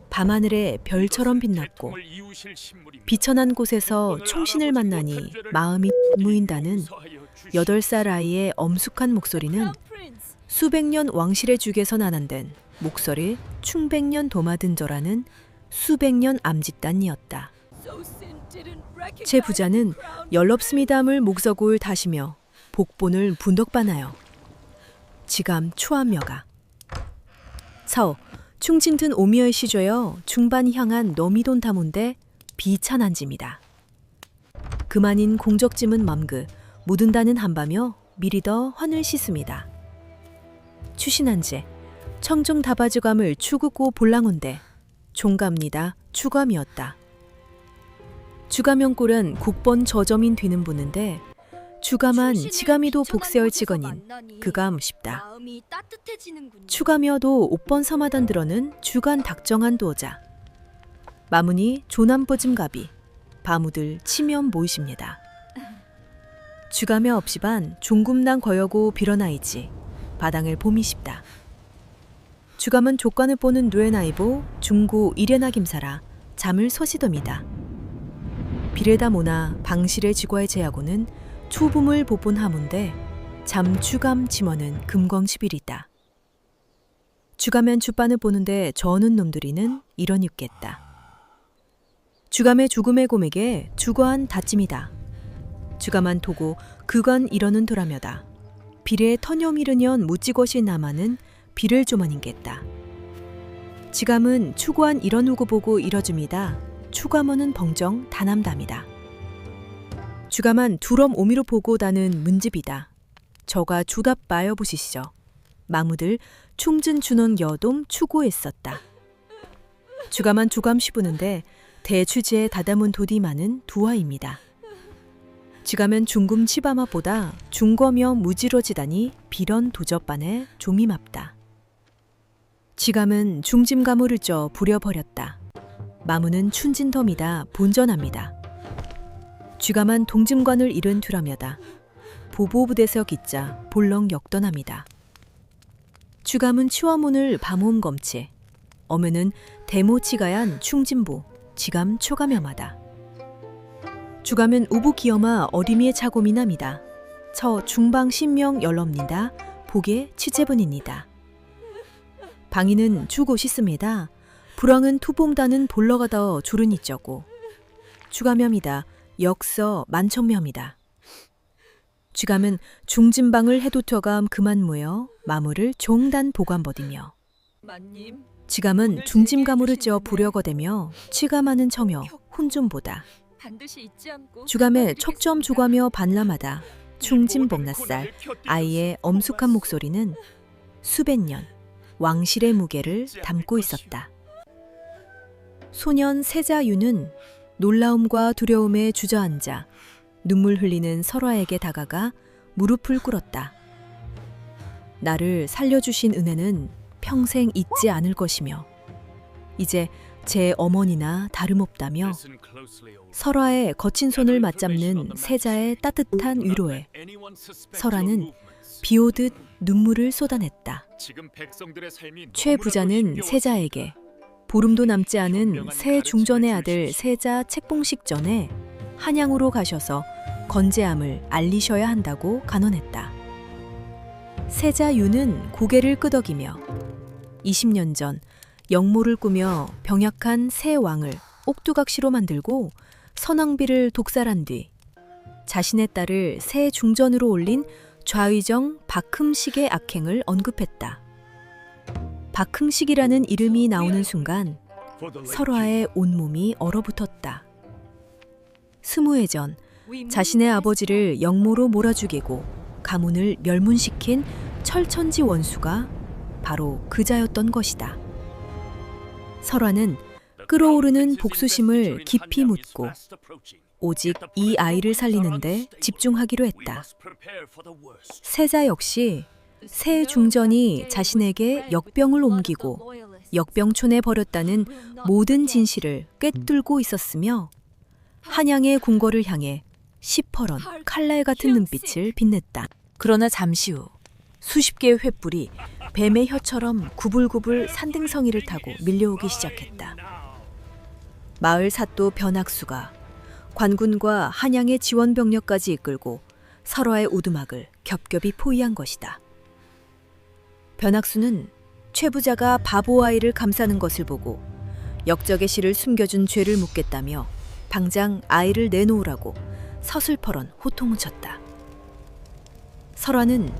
밤하늘의 별처럼 빛났고 비천한 곳에서 총신을 만나니 마음이 무인다는 8살 아이의 엄숙한 목소리는 수백 년 왕실의 죽에서 나난된 목소리 충백년 도마든저라는 수백 년 암짓단이었다. 제 부자는 열럽습니다물 목서고를 다시며 복본을 분덕반하여 지감 추함여가 서 충친튼 오미의 시조여 중반 향한 너미돈 다문데 비찬한짐이다. 그만인 공적짐은 맘그 묻은다는 한바며 미리 더 헌을 씻습니다. 추신한제 청중 다바주감을 추구고 볼랑온데 종갑니다 추감이었다. 주가명골은 국본 저점인 뒤는 보는데 주가만 지가미도 복세얼 직원인 그감 싶다. 추가며도 옥번 서마단 들어는 주간 닥정한 도자. 마무니 조남보짐갑이 바무들 치면 모이십니다. 주가며 없이반 종금당 거여고 빌어나이지 바당을 봄이십다. 주감은 족관을 보는 누에나이보 중고 이레나 김사라 잠을 서시덤이다. 비레다 모나 방실의 지과의 제하고는 초붐을 보본 하문데 잠 주감 침원은 금광11이다. 주가면 주반을 보는데 저는 놈들이는 이런 입겠다. 주감의 죽음의 곰에게 주거한 다짐이다. 주가만 토고 그건 이러는 도라며다. 비례 터녀미르년 무찌것이 남아는 비를 조만인겠다. 지감은 추구한 이런 우고 보고 이러줍니다. 추가머는 벙정 다남담이다. 주가만 두럼 오미로 보고 다는 문집이다. 저가 주답 빠여 보시시죠. 마무들 충진 준원 여돔 추고했었다. 주가만 주감 씹으는데 대추지에 다다문 도디마는 두화입니다. 지가면 중금 치바마보다 중거며 무지러지다니 비런 도접반에 좀이 맙다. 지감은 중짐가무를 쪄 부려버렸다. 마무는 춘진덤이다 본전합니다. 쥐가만 동짐관을 잃은 뒤라며다. 보보부대서 기자 볼렁 역던합니다. 주감은 추화문을 밤홈 검체, 어면은 대모치가얀 충진보, 지감 초감염하다. 주감은 우부 기엄아 어림이의 차고미남이다. 처 중방 신명 열럽니다. 복의 치제분입니다. 방이는 주곳이 씁니다. 불황은 투봉다는 볼러가더 조른 있저고. 주감염이다. 역서 만청명이다. 주감은 중진방을 해도터감 그만 모여 마물을 종단 보관버디며. 지감은 중짐가물을 쪄 부려거대며 치감하는 청여 혼좀보다. 주감에 척점 주가며 반람하다. 충진복낯살 아이의 엄숙한 목소리는 수백 년 왕실의 무게를 담고 있었다. 소년 세자유는 놀라움과 두려움에 주저앉아 눈물 흘리는 설화에게 다가가 무릎을 꿇었다. 나를 살려주신 은혜는 평생 잊지 않을 것이며 이제 제 어머니나 다름없다며 설화의 거친 손을 맞잡는 세자의 따뜻한 위로에 설화는 비오듯 눈물을 쏟아냈다. 최 부자는 세자에게 보름도 남지 않은 새 중전의 아들 세자 책봉식 전에 한양으로 가셔서 건재함을 알리셔야 한다고 간언했다. 세자 유는 고개를 끄덕이며 20년 전 영모를 꾸며 병약한 새 왕을 옥두각시로 만들고 선왕비를 독살한 뒤 자신의 딸을 새 중전으로 올린 좌의정 박흥식의 악행을 언급했다. 박흥식이라는 이름이 나오는 순간 설화의 온몸이 얼어붙었다. 20해 전 자신의 아버지를 영모로 몰아죽이고 가문을 멸문시킨 철천지 원수가 바로 그자였던 것이다. 설화는 끓어오르는 복수심을 깊이 묻고 오직 이 아이를 살리는데 집중하기로 했다. 세자 역시 새 중전이 자신에게 역병을 옮기고 역병촌에 버렸다는 모든 진실을 꿰뚫고 있었으며 한양의 궁궐을 향해 시퍼런 칼날 같은 눈빛을 빛냈다. 그러나 잠시 후 수십 개의 횃불이 뱀의 혀처럼 구불구불 산등성이를 타고 밀려오기 시작했다. 마을 사또 변학수가 관군과 한양의 지원 병력까지 이끌고 설화의 오두막을 겹겹이 포위한 것이다. 변학수는 최 부자가 바보 아이를 감싸는 것을 보고 역적의 씨를 숨겨준 죄를 묻겠다며 당장 아이를 내놓으라고 서슬퍼런 호통을 쳤다. 설화는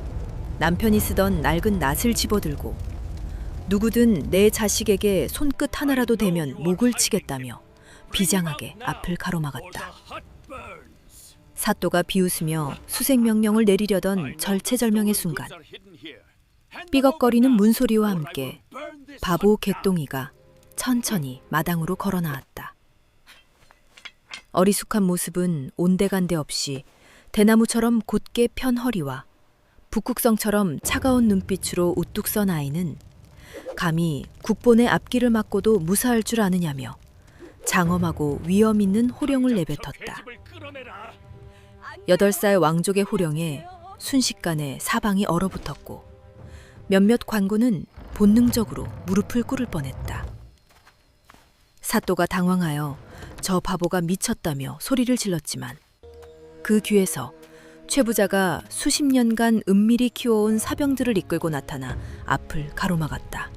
남편이 쓰던 낡은 낫을 집어들고 누구든 내 자식에게 손끝 하나라도 대면 목을 치겠다며 비장하게 앞을 가로막았다. 사또가 비웃으며 수색명령을 내리려던 절체절명의 순간 삐걱거리는 문소리와 함께 바보 개똥이가 천천히 마당으로 걸어 나왔다. 어리숙한 모습은 온데간데 없이 대나무처럼 곧게 편 허리와 북극성처럼 차가운 눈빛으로 우뚝 선 아이는 감히 국본의 앞길을 막고도 무사할 줄 아느냐며 장엄하고 위험 있는 호령을 내뱉었다. 8살 왕족의 호령에 순식간에 사방이 얼어붙었고 몇몇 관군은 본능적으로 무릎을 꿇을 뻔했다. 사또가 당황하여 저 바보가 미쳤다며 소리를 질렀지만 그 귀에서 최 부자가 수십 년간 은밀히 키워온 사병들을 이끌고 나타나 앞을 가로막았다.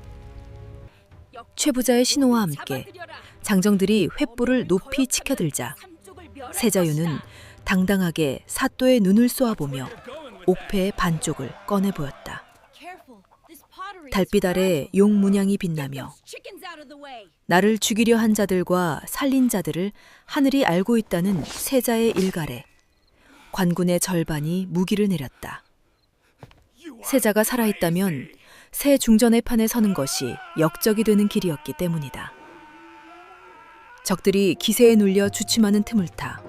최 부자의 신호와 함께 장정들이 횃불을 높이 치켜들자 세자유는 당당하게 사또의 눈을 쏘아보며 옥패의 반쪽을 꺼내 보였다. 달빛 아래 용 문양이 빛나며 나를 죽이려 한 자들과 살린 자들을 하늘이 알고 있다는 세자의 일갈에 관군의 절반이 무기를 내렸다. 세자가 살아있다면 새 중전의 판에 서는 것이 역적이 되는 길이었기 때문이다. 적들이 기세에 눌려 주춤하는 틈을 타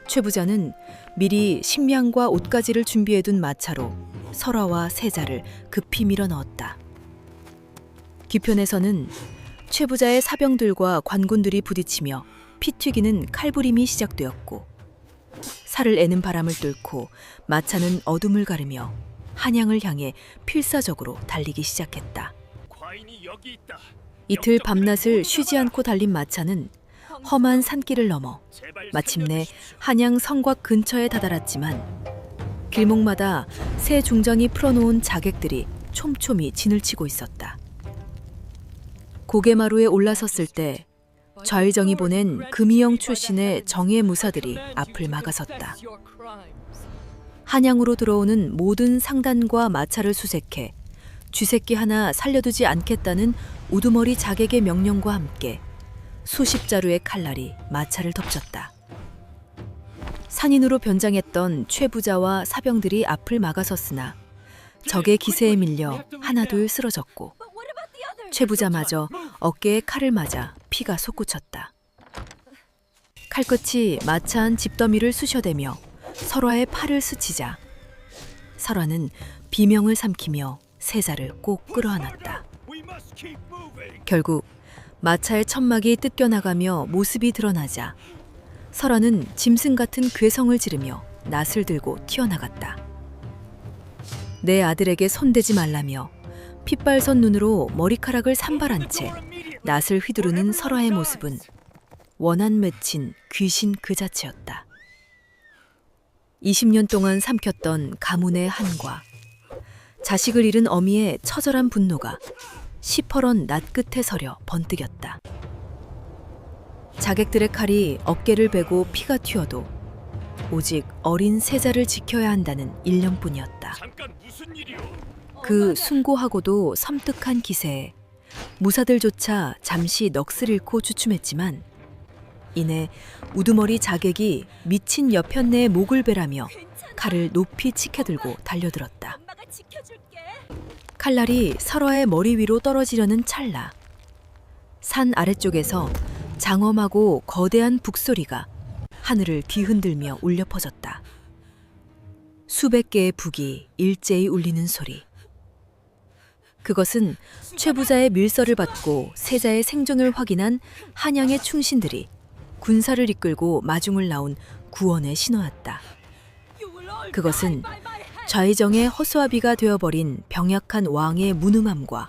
최 부자는 미리 식량과 옷가지를 준비해둔 마차로 설화와 세자를 급히 밀어 넣었다. 뒤편에서는 최 부자의 사병들과 관군들이 부딪히며 피 튀기는 칼부림이 시작되었고 살을 애는 바람을 뚫고 마차는 어둠을 가르며 한양을 향해 필사적으로 달리기 시작했다. 이틀 밤낮을 쉬지 않고 달린 마차는 험한 산길을 넘어 마침내 한양 성곽 근처에 다다랐지만 길목마다 새 중전이 풀어놓은 자객들이 촘촘히 진을 치고 있었다. 고개마루에 올라섰을 때 좌의정이 보낸 금이영 출신의 정예 무사들이 앞을 막아섰다. 한양으로 들어오는 모든 상단과 마차를 수색해 쥐새끼 하나 살려두지 않겠다는 우두머리 자객의 명령과 함께 수십 자루의 칼날이 마차를 덮쳤다. 산인으로 변장했던 최부자와 사병들이 앞을 막아섰으나 적의 기세에 밀려 하나둘 쓰러졌고 최부자마저 어깨에 칼을 맞아 피가 솟구쳤다. 칼끝이 마차 안 집더미를 쑤셔대며 설화의 팔을 스치자 설화는 비명을 삼키며 세자를 꼭 끌어안았다. 결국 마차의 천막이 뜯겨나가며 모습이 드러나자 설화는 짐승 같은 괴성을 지르며 낫을 들고 튀어나갔다. 내 아들에게 손대지 말라며 핏발선 눈으로 머리카락을 산발한 채 낫을 휘두르는 설화의 모습은 원한 맺힌 귀신 그 자체였다. 20년 동안 삼켰던 가문의 한과 자식을 잃은 어미의 처절한 분노가 시퍼런 낫 끝에 서려 번뜩였다. 자객들의 칼이 어깨를 베고 피가 튀어도 오직 어린 세자를 지켜야 한다는 일념뿐이었다. 그 숭고하고도 섬뜩한 기세에 무사들조차 잠시 넋을 잃고 주춤했지만 이내 우두머리 자객이 미친 여편네의 목을 베라며 칼을 높이 치켜들고 달려들었다. 칼날이 설화의 머리 위로 떨어지려는 찰나 산 아래쪽에서 장엄하고 거대한 북소리가 하늘을 뒤흔들며 울려 퍼졌다. 수백 개의 북이 일제히 울리는 소리. 그것은 최부자의 밀서를 받고 세자의 생존을 확인한 한양의 충신들이 군사를 이끌고 마중을 나온 구원의 신호였다. 그것은 좌의정의 허수아비가 되어버린 병약한 왕의 무능함과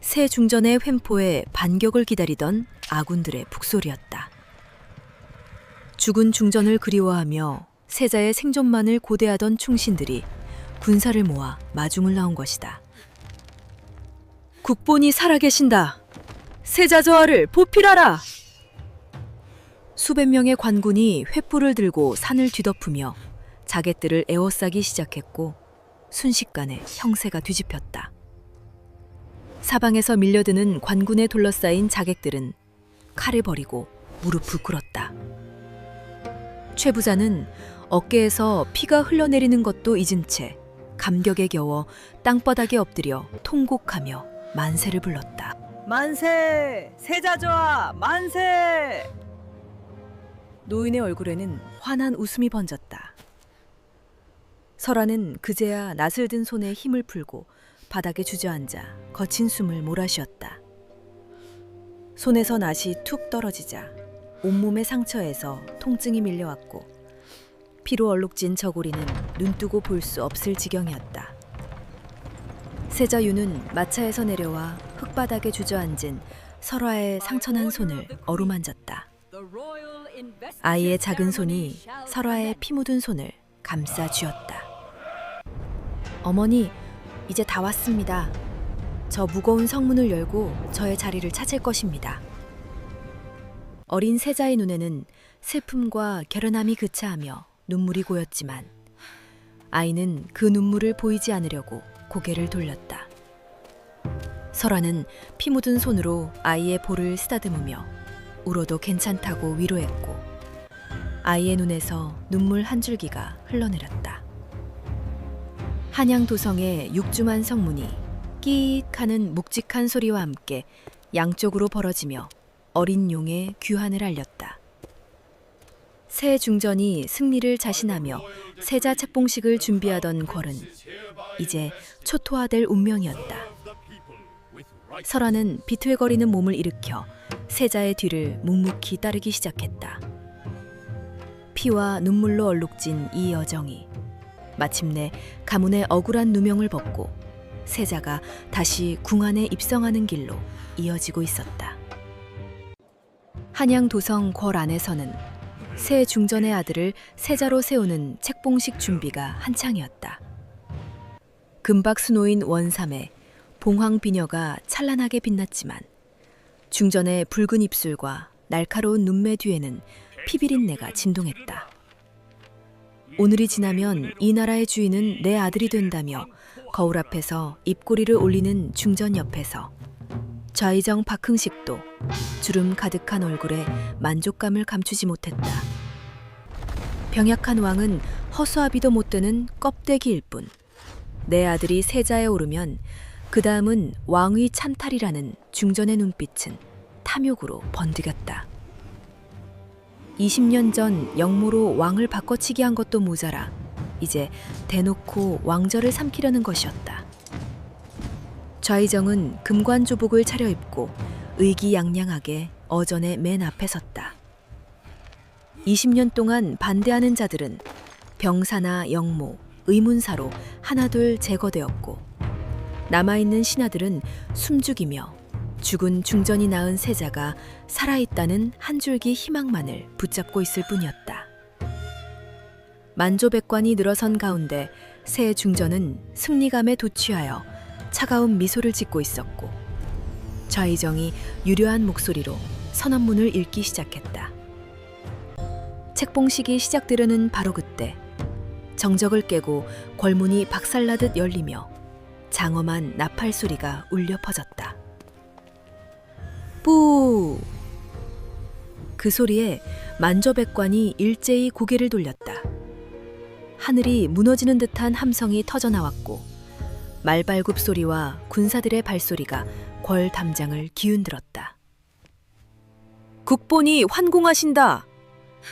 새 중전의 횡포에 반격을 기다리던 아군들의 북소리였다. 죽은 중전을 그리워하며 세자의 생존만을 고대하던 충신들이 군사를 모아 마중을 나온 것이다. 국본이 살아계신다. 세자 저하를 보필하라. 수백 명의 관군이 횃불을 들고 산을 뒤덮으며 자객들을 에워싸기 시작했고 순식간에 형세가 뒤집혔다. 사방에서 밀려드는 관군에 둘러싸인 자객들은 칼을 버리고 무릎을 꿇었다. 최부자는 어깨에서 피가 흘러내리는 것도 잊은 채 감격에 겨워 땅바닥에 엎드려 통곡하며 만세를 불렀다. 만세! 세자저하 만세! 노인의 얼굴에는 환한 웃음이 번졌다. 설화는 그제야 낫을 든 손에 힘을 풀고 바닥에 주저앉아 거친 숨을 몰아쉬었다. 손에서 낫이 툭 떨어지자 온몸의 상처에서 통증이 밀려왔고 피로 얼룩진 저고리는 눈뜨고 볼 수 없을 지경이었다. 세자 유는 마차에서 내려와 흙바닥에 주저앉은 설화의 상처난 손을 어루만졌다. 아이의 작은 손이 설화의 피 묻은 손을 감싸 쥐었다. 어머니, 이제 다 왔습니다. 저 무거운 성문을 열고 저의 자리를 찾을 것입니다. 어린 세자의 눈에는 슬픔과 결연함이 그차하며 눈물이 고였지만 아이는 그 눈물을 보이지 않으려고 고개를 돌렸다. 설화는 피 묻은 손으로 아이의 볼을 쓰다듬으며 울어도 괜찮다고 위로했고 아이의 눈에서 눈물 한 줄기가 흘러내렸다. 한양 도성의 육중한 성문이 끼익 하는 묵직한 소리와 함께 양쪽으로 벌어지며 어린 용의 귀환을 알렸다. 새 중전이 승리를 자신하며 세자 책봉식을 준비하던 궐은 이제 초토화될 운명이었다. 설화는 비틀거리는 몸을 일으켜 세자의 뒤를 묵묵히 따르기 시작했다. 피 피와 눈물로 얼룩진 이 여정이 마침내 가문의 억울한 누명을 벗고 세자가 다시 궁안에 입성하는 길로 이어지고 있었다. 한양 도성 궐 안에서는 새 중전의 아들을 세자로 세우는 책봉식 준비가 한창이었다. 금박 수노인 원삼에 봉황 비녀가 찬란하게 빛났지만 중전의 붉은 입술과 날카로운 눈매 뒤에는 피비린내가 진동했다. 오늘이 지나면 이 나라의 주인은 내 아들이 된다며 거울 앞에서 입꼬리를 올리는 중전 옆에서 좌의정 박흥식도 주름 가득한 얼굴에 만족감을 감추지 못했다. 병약한 왕은 허수아비도 못 되는 껍데기일 뿐. 내 아들이 세자에 오르면 그 다음은 왕의 참탈이라는 중전의 눈빛은 탐욕으로 번득였다. 20년 전 영모로 왕을 바꿔치기 한 것도 모자라 이제 대놓고 왕절을 삼키려는 것이었다. 좌의정은 금관조복을 차려입고 의기양양하게 어전의 맨 앞에 섰다. 20년 동안 반대하는 자들은 병사나 영모, 의문사로 하나둘 제거되었고 남아있는 신하들은 숨죽이며 죽은 중전이 낳은 세자가 살아있다는 한 줄기 희망만을 붙잡고 있을 뿐이었다. 만조백관이 늘어선 가운데 새 중전은 승리감에 도취하여 차가운 미소를 짓고 있었고 좌의정이 유려한 목소리로 선언문을 읽기 시작했다. 책봉식이 시작되려는 바로 그때 정적을 깨고 궐문이 박살나듯 열리며 장엄한 나팔 소리가 울려 퍼졌다. 뿌! 그 소리에 만조백관이 일제히 고개를 돌렸다. 하늘이 무너지는 듯한 함성이 터져 나왔고 말발굽 소리와 군사들의 발소리가 궐 담장을 기운들었다. 국본이 환공하신다.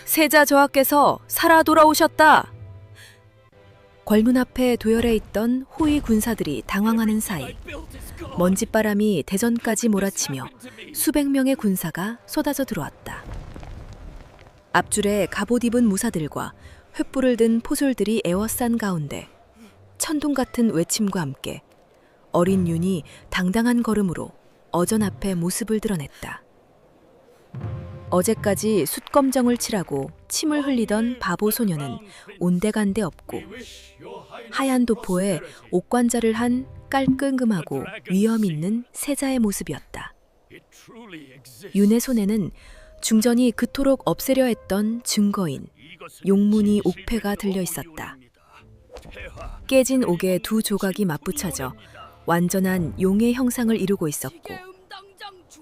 세자 저하께서 살아 돌아오셨다. 궐문 앞에 도열해 있던 호위 군사들이 당황하는 사이 먼지바람이 대전까지 몰아치며 수백 명의 군사가 쏟아져 들어왔다. 앞줄에 갑옷 입은 무사들과 횃불을 든 포솔들이 에워싼 가운데 천둥 같은 외침과 함께 어린 윤이 당당한 걸음으로 어전 앞에 모습을 드러냈다. 어제까지 숫검정을 칠하고 침을 흘리던 바보 소녀는 온데간데 없고 하얀 도포에 옥관자를 한 깔끔하고 위엄 있는 세자의 모습이었다. 윤의 손에는 중전이 그토록 없애려 했던 증거인 용문이 옥패가 들려 있었다. 깨진 옥의 두 조각이 맞붙여져 완전한 용의 형상을 이루고 있었고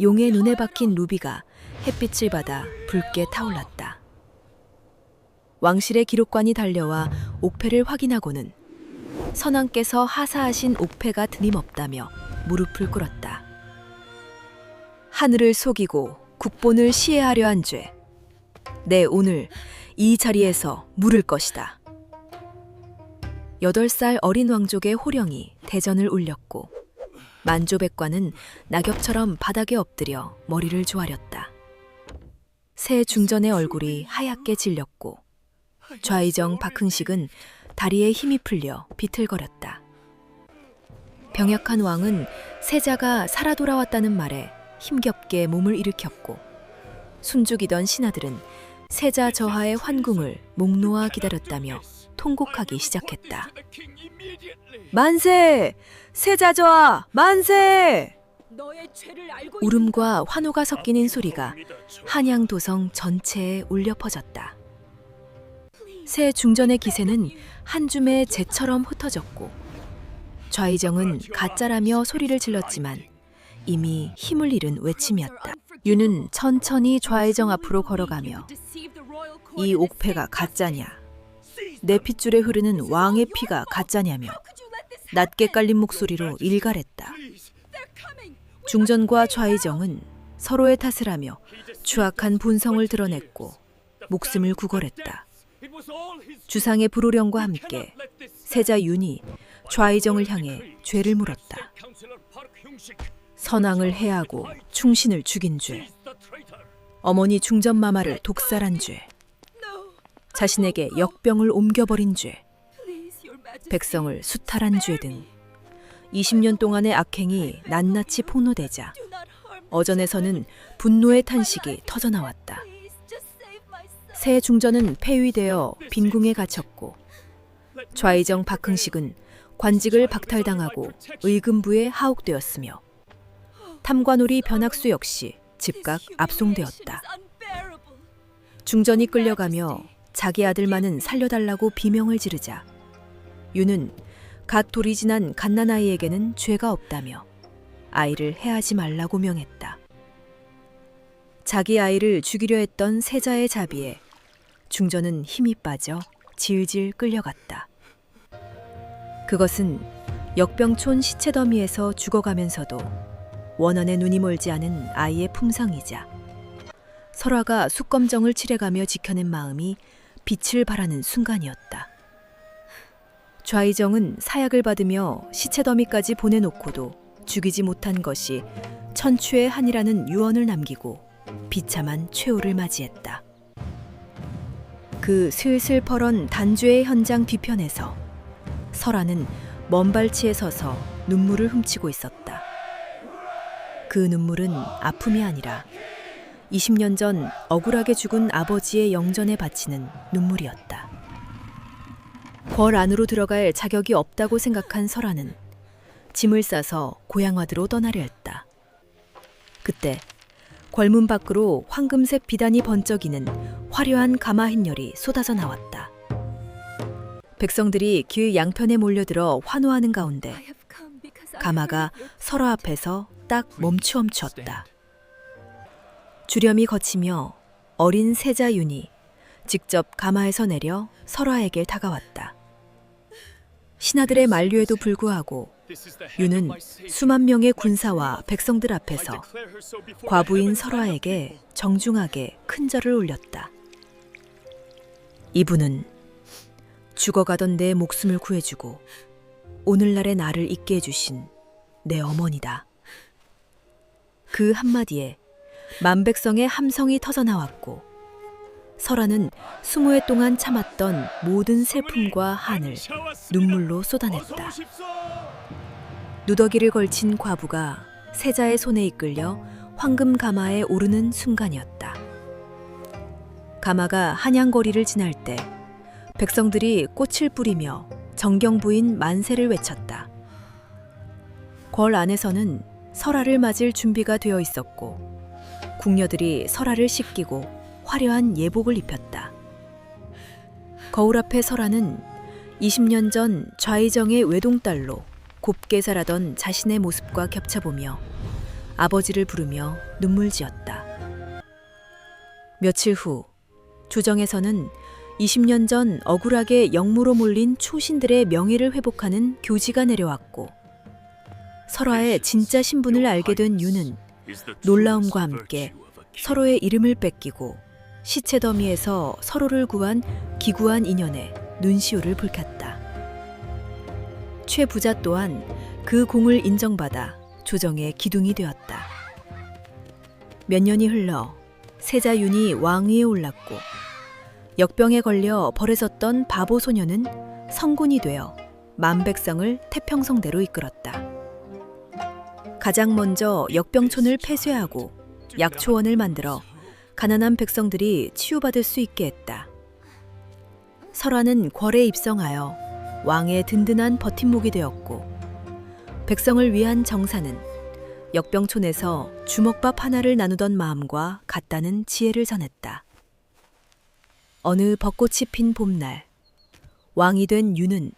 용의 눈에 박힌 루비가 햇빛을 받아 붉게 타올랐다. 왕실의 기록관이 달려와 옥패를 확인하고는 선왕께서 하사하신 옥패가 드림없다며 무릎을 꿇었다. 하늘을 속이고 국본을 시해하려 한 죄, 내 오늘 이 자리에서 물을 것이다. 8살 어린 왕족의 호령이 대전을 울렸고 만조백관은 낙엽처럼 바닥에 엎드려 머리를 조아렸다. 새 중전의 얼굴이 하얗게 질렸고 좌의정 박흥식은 다리에 힘이 풀려 비틀거렸다. 병약한 왕은 세자가 살아 돌아왔다는 말에 힘겹게 몸을 일으켰고 숨죽이던 신하들은 세자 저하의 환궁을 목 놓아 기다렸다며 통곡하기 시작했다. 만세! 세자 저하 만세! 울음과 환호가 섞이는 소리가 한양 도성 전체에 울려 퍼졌다. 새 중전의 기세는 한 줌의 재처럼 흩어졌고 좌의정은 가짜라며 소리를 질렀지만 이미 힘을 잃은 외침이었다. 윤은 천천히 좌의정 앞으로 걸어가며 이 옥패가 가짜냐, 내 핏줄에 흐르는 왕의 피가 가짜냐며 낮게 깔린 목소리로 일갈했다. 중전과 좌의정은 서로의 탓을 하며 추악한 본성을 드러냈고 목숨을 구걸했다. 주상의 불호령과 함께 세자 윤이 좌의정을 향해 죄를 물었다. 선왕을 해하고 충신을 죽인 죄, 어머니 중전마마를 독살한 죄, 자신에게 역병을 옮겨버린 죄, 백성을 수탈한 죄 등 20년 동안의 악행이 낱낱이 폭로되자 어전에서는 분노의 탄식이 터져나왔다. 새 중전은 폐위되어 빈궁에 갇혔고 좌의정 박흥식은 관직을 박탈당하고 의금부에 하옥되었으며 탐관오리 변학수 역시 즉각 압송되었다. 중전이 끌려가며 자기 아들만은 살려달라고 비명을 지르자 유는 갓 돌이 지난 갓난아이에게는 죄가 없다며 아이를 해하지 말라고 명했다. 자기 아이를 죽이려 했던 세자의 자비에 중전은 힘이 빠져 질질 끌려갔다. 그것은 역병촌 시체더미에서 죽어가면서도 원한에 눈이 멀지 않은 아이의 품성이자 설화가 숙검정을 칠해가며 지켜낸 마음이 빛을 발하는 순간이었다. 좌의정은 사약을 받으며 시체더미까지 보내놓고도 죽이지 못한 것이 천추의 한이라는 유언을 남기고 비참한 최후를 맞이했다. 그 슬슬 퍼런 단죄의 현장 뒤편에서 설아는 먼 발치에 서서 눈물을 훔치고 있었다. 그 눈물은 아픔이 아니라 20년 전 억울하게 죽은 아버지의 영전에 바치는 눈물이었다. 궐 안으로 들어갈 자격이 없다고 생각한 설아는 짐을 싸서 고향화드로 떠나려 했다. 그때 궐문 밖으로 황금색 비단이 번쩍이는 화려한 가마 흰열이 쏟아져 나왔다. 백성들이 길 양편에 몰려들어 환호하는 가운데 가마가 설화 앞에서 딱 멈추엄추었다. 주렴이 거치며 어린 세자 윤이 직접 가마에서 내려 설화에게 다가왔다. 신하들의 만류에도 불구하고 윤은 수만 명의 군사와 백성들 앞에서 과부인 설화에게 정중하게 큰 절을 올렸다. 이분은 죽어가던 내 목숨을 구해주고 오늘날의 나를 있게 해주신 내 어머니다. 그 한마디에 만백성의 함성이 터져나왔고 설화는 20해 동안 참았던 모든 슬픔과 한을 눈물로 쏟아냈다. 누더기를 걸친 과부가 세자의 손에 이끌려 황금 가마에 오르는 순간이었다. 가마가 한양거리를 지날 때 백성들이 꽃을 뿌리며 정경부인 만세를 외쳤다. 궐 안에서는 설화를 맞을 준비가 되어 있었고 궁녀들이 설화를 씻기고 화려한 예복을 입혔다. 거울 앞에 설화는 20년 전 좌의정의 외동딸로 곱게 자라던 자신의 모습과 겹쳐보며 아버지를 부르며 눈물 지었다. 며칠 후 조정에서는 20년 전 억울하게 역무로 몰린 초신들의 명예를 회복하는 교지가 내려왔고 설화의 진짜 신분을 알게 된 유는 놀라움과 함께 서로의 이름을 뺏기고 시체더미에서 서로를 구한 기구한 인연에 눈시울을 붉혔다. 최 부자 또한 그 공을 인정받아 조정의 기둥이 되었다. 몇 년이 흘러 세자 윤이 왕위에 올랐고 역병에 걸려 벌해졌던 바보 소녀는 성군이 되어 만백성을 태평성대로 이끌었다. 가장 먼저 역병촌을 폐쇄하고 약초원을 만들어 가난한 백성들이 치유받을 수 있게 했다. 설화는 궐에 입성하여 왕의 든든한 버팀목이 되었고 백성을 위한 정사는 역병촌에서 주먹밥 하나를 나누던 마음과 같다는 지혜를 전했다. 어느 벚꽃이 핀 봄날 왕이 된 유는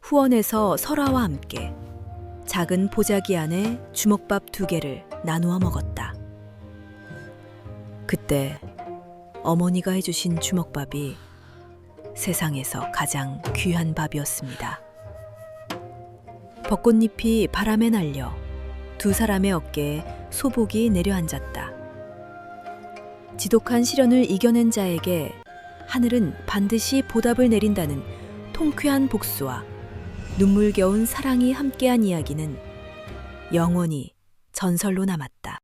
후원에서 설화와 함께 작은 보자기 안에 주먹밥 2개를 나누어 먹었다. 그때 어머니가 해주신 주먹밥이 세상에서 가장 귀한 밥이었습니다. 벚꽃잎이 바람에 날려 2 사람의 어깨에 소복이 내려앉았다. 지독한 시련을 이겨낸 자에게 하늘은 반드시 보답을 내린다는 통쾌한 복수와 눈물겨운 사랑이 함께한 이야기는 영원히 전설로 남았다.